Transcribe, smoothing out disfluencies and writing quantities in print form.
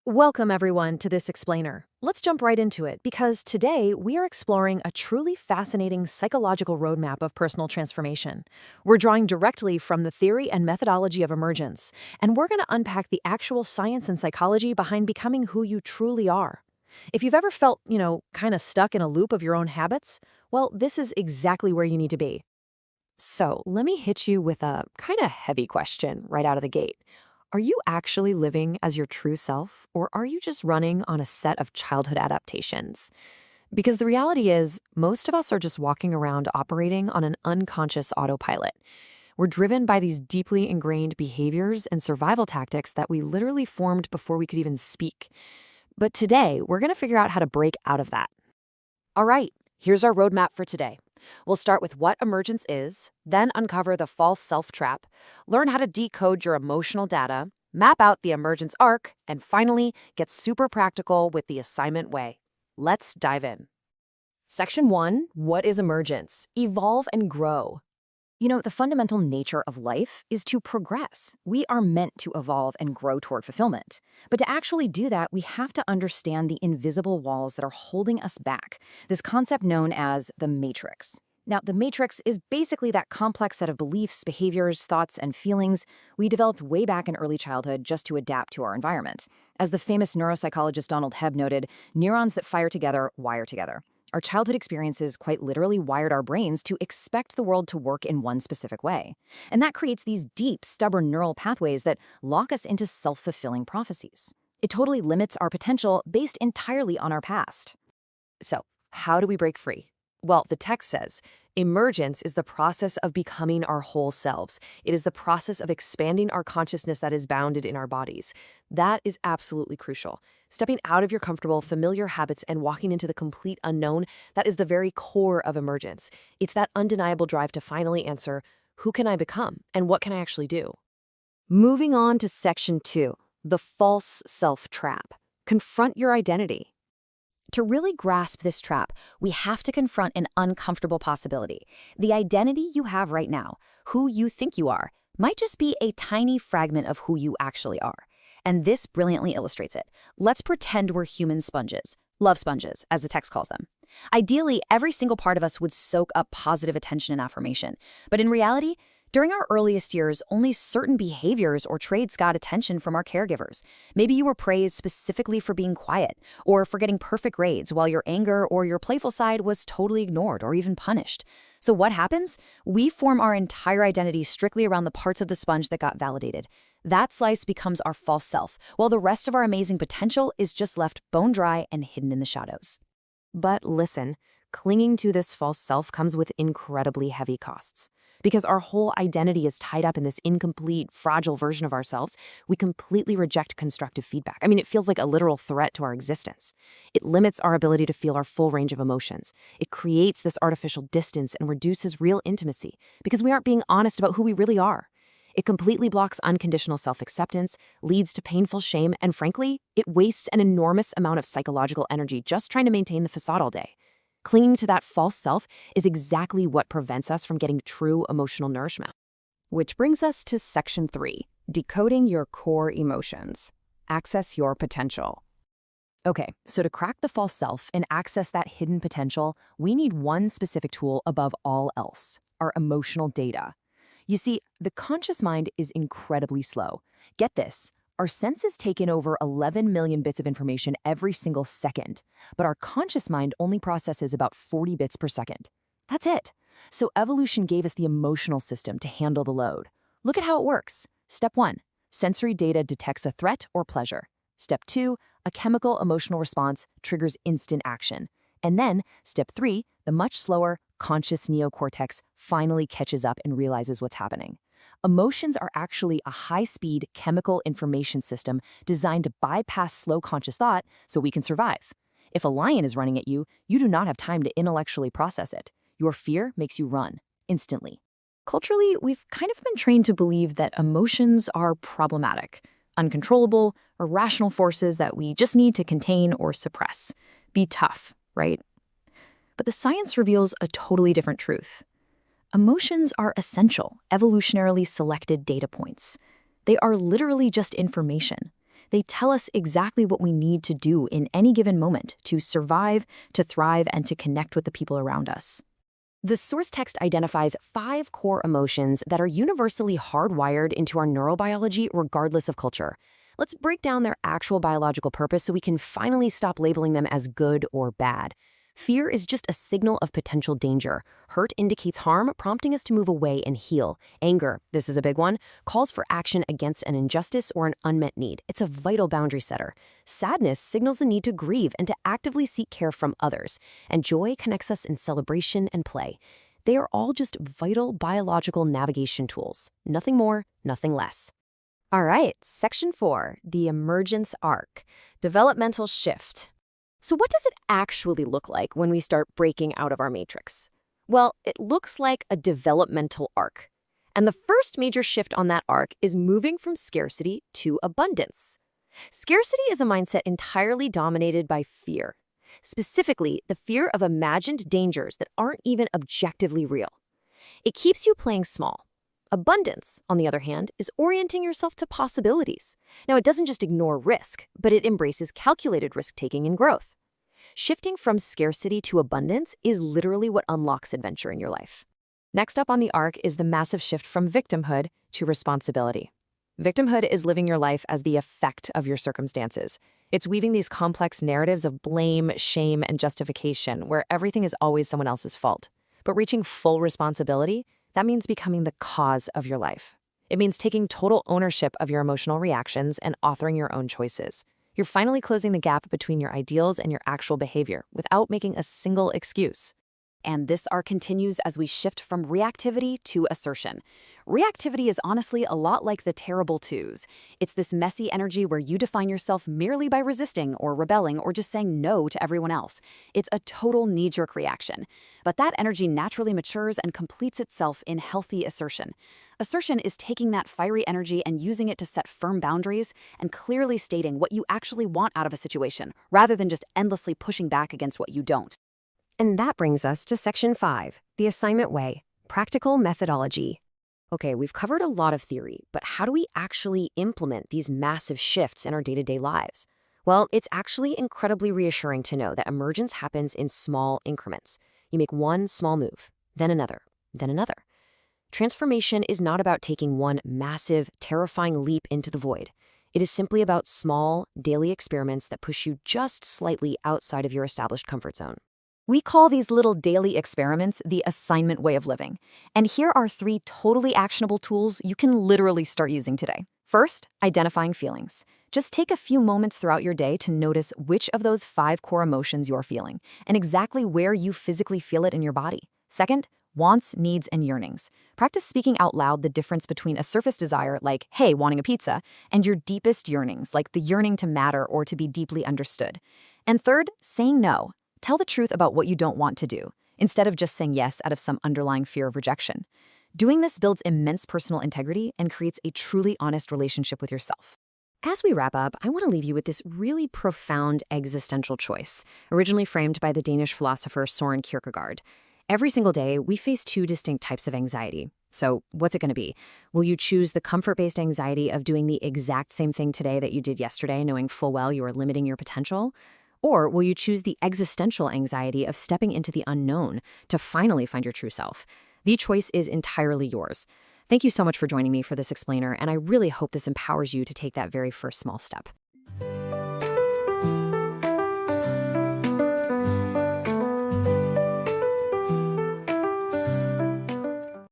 Welcome, everyone, to this explainer. Let's jump right into it because today we are exploring a truly fascinating psychological roadmap of personal transformation. We're drawing directly from the theory and methodology of emergence, and we're going to unpack the actual science and psychology behind becoming who you truly are. If you've ever felt, kind of stuck in a loop of your own habits, well, this is exactly where you need to be. So, let me hit you with a kind of heavy question right out of the gate. Are you actually living as your true self, or are you just running on a set of childhood adaptations? Because the reality is, most of us are just walking around operating on an unconscious autopilot. We're driven by these deeply ingrained behaviors and survival tactics that we literally formed before we could even speak. But today, we're going to figure out how to break out of that. All right, here's our roadmap for today. We'll start with what emergence is, then uncover the false self trap, learn how to decode your emotional data, map out the emergence arc, and finally, get super practical with the assignment way. Let's dive in. Section 1, what is emergence? Evolve and grow. The fundamental nature of life is to progress. We are meant to evolve and grow toward fulfillment. But to actually do that, we have to understand the invisible walls that are holding us back, this concept known as the matrix. Now, the matrix is basically that complex set of beliefs, behaviors, thoughts, and feelings we developed way back in early childhood just to adapt to our environment. As the famous neuropsychologist Donald Hebb noted, neurons that fire together wire together. Our childhood experiences quite literally wired our brains to expect the world to work in one specific way. And that creates these deep, stubborn neural pathways that lock us into self-fulfilling prophecies. It totally limits our potential based entirely on our past. So, how do we break free? Well, the text says, emergence is the process of becoming our whole selves. It is the process of expanding our consciousness that is bounded in our bodies. That is absolutely crucial. Stepping out of your comfortable, familiar habits and walking into the complete unknown, that is the very core of emergence. It's that undeniable drive to finally answer, who can I become and what can I actually do? Moving on to section 2, the false self trap. Confront your identity. To really grasp this trap, we have to confront an uncomfortable possibility. The identity you have right now, who you think you are, might just be a tiny fragment of who you actually are. And this brilliantly illustrates it. Let's pretend we're human sponges, love sponges, as the text calls them. Ideally, every single part of us would soak up positive attention and affirmation. But in reality, during our earliest years, only certain behaviors or traits got attention from our caregivers. Maybe you were praised specifically for being quiet or for getting perfect grades, while your anger or your playful side was totally ignored or even punished. So what happens? We form our entire identity strictly around the parts of the sponge that got validated. That slice becomes our false self, while the rest of our amazing potential is just left bone dry and hidden in the shadows. But listen, clinging to this false self comes with incredibly heavy costs. Because our whole identity is tied up in this incomplete, fragile version of ourselves, we completely reject constructive feedback. It feels like a literal threat to our existence. It limits our ability to feel our full range of emotions. It creates this artificial distance and reduces real intimacy because we aren't being honest about who we really are. It completely blocks unconditional self-acceptance, leads to painful shame, and frankly, it wastes an enormous amount of psychological energy just trying to maintain the facade all day. Clinging to that false self is exactly what prevents us from getting true emotional nourishment. Which brings us to section 3, decoding your core emotions. Access your potential. Okay, so to crack the false self and access that hidden potential, we need one specific tool above all else, our emotional data. You see, the conscious mind is incredibly slow. Get this. Our senses take in over 11 million bits of information every single second, but our conscious mind only processes about 40 bits per second. That's it. So evolution gave us the emotional system to handle the load. Look at how it works. Step 1, sensory data detects a threat or pleasure. Step 2, a chemical emotional response triggers instant action. And then, step 3, the much slower, conscious neocortex finally catches up and realizes what's happening. Emotions are actually a high-speed chemical information system designed to bypass slow conscious thought so we can survive. If a lion is running at you, you do not have time to intellectually process it. Your fear makes you run, instantly. Culturally, we've kind of been trained to believe that emotions are problematic, uncontrollable, irrational forces that we just need to contain or suppress. Be tough, right? But the science reveals a totally different truth. Emotions are essential, evolutionarily selected data points. They are literally just information. They tell us exactly what we need to do in any given moment to survive, to thrive, and to connect with the people around us. The source text identifies 5 core emotions that are universally hardwired into our neurobiology regardless of culture. Let's break down their actual biological purpose so we can finally stop labeling them as good or bad. Fear is just a signal of potential danger. Hurt indicates harm, prompting us to move away and heal. Anger, this is a big one, calls for action against an injustice or an unmet need. It's a vital boundary setter. Sadness signals the need to grieve and to actively seek care from others. And joy connects us in celebration and play. They are all just vital biological navigation tools. Nothing more, nothing less. All right, Section 4, the emergence arc, developmental shift. So what does it actually look like when we start breaking out of our matrix? Well, it looks like a developmental arc. And the first major shift on that arc is moving from scarcity to abundance. Scarcity is a mindset entirely dominated by fear, specifically the fear of imagined dangers that aren't even objectively real. It keeps you playing small. Abundance, on the other hand, is orienting yourself to possibilities. Now, it doesn't just ignore risk, but it embraces calculated risk-taking and growth. Shifting from scarcity to abundance is literally what unlocks adventure in your life. Next up on the arc is the massive shift from victimhood to responsibility. Victimhood is living your life as the effect of your circumstances. It's weaving these complex narratives of blame, shame, and justification where everything is always someone else's fault. But reaching full responsibility, that means becoming the cause of your life. It means taking total ownership of your emotional reactions and authoring your own choices. You're finally closing the gap between your ideals and your actual behavior without making a single excuse. And this arc continues as we shift from reactivity to assertion. Reactivity is honestly a lot like the terrible twos. It's this messy energy where you define yourself merely by resisting or rebelling or just saying no to everyone else. It's a total knee-jerk reaction. But that energy naturally matures and completes itself in healthy assertion. Assertion is taking that fiery energy and using it to set firm boundaries and clearly stating what you actually want out of a situation, rather than just endlessly pushing back against what you don't. And that brings us to Section 5, the assignment way, practical methodology. Okay, we've covered a lot of theory, but how do we actually implement these massive shifts in our day-to-day lives? Well, it's actually incredibly reassuring to know that emergence happens in small increments. You make one small move, then another, then another. Transformation is not about taking one massive, terrifying leap into the void. It is simply about small, daily experiments that push you just slightly outside of your established comfort zone. We call these little daily experiments the assignment way of living. And here are 3 totally actionable tools you can literally start using today. First, identifying feelings. Just take a few moments throughout your day to notice which of those 5 core emotions you're feeling and exactly where you physically feel it in your body. Second, wants, needs, and yearnings. Practice speaking out loud the difference between a surface desire, like, hey, wanting a pizza, and your deepest yearnings, like the yearning to matter or to be deeply understood. And third, saying no. Tell the truth about what you don't want to do, instead of just saying yes out of some underlying fear of rejection. Doing this builds immense personal integrity and creates a truly honest relationship with yourself. As we wrap up, I want to leave you with this really profound existential choice, originally framed by the Danish philosopher Søren Kierkegaard. Every single day, we face 2 distinct types of anxiety. So what's it going to be? Will you choose the comfort-based anxiety of doing the exact same thing today that you did yesterday, knowing full well you are limiting your potential? Or will you choose the existential anxiety of stepping into the unknown to finally find your true self? The choice is entirely yours. Thank you so much for joining me for this explainer, and I really hope this empowers you to take that very first small step.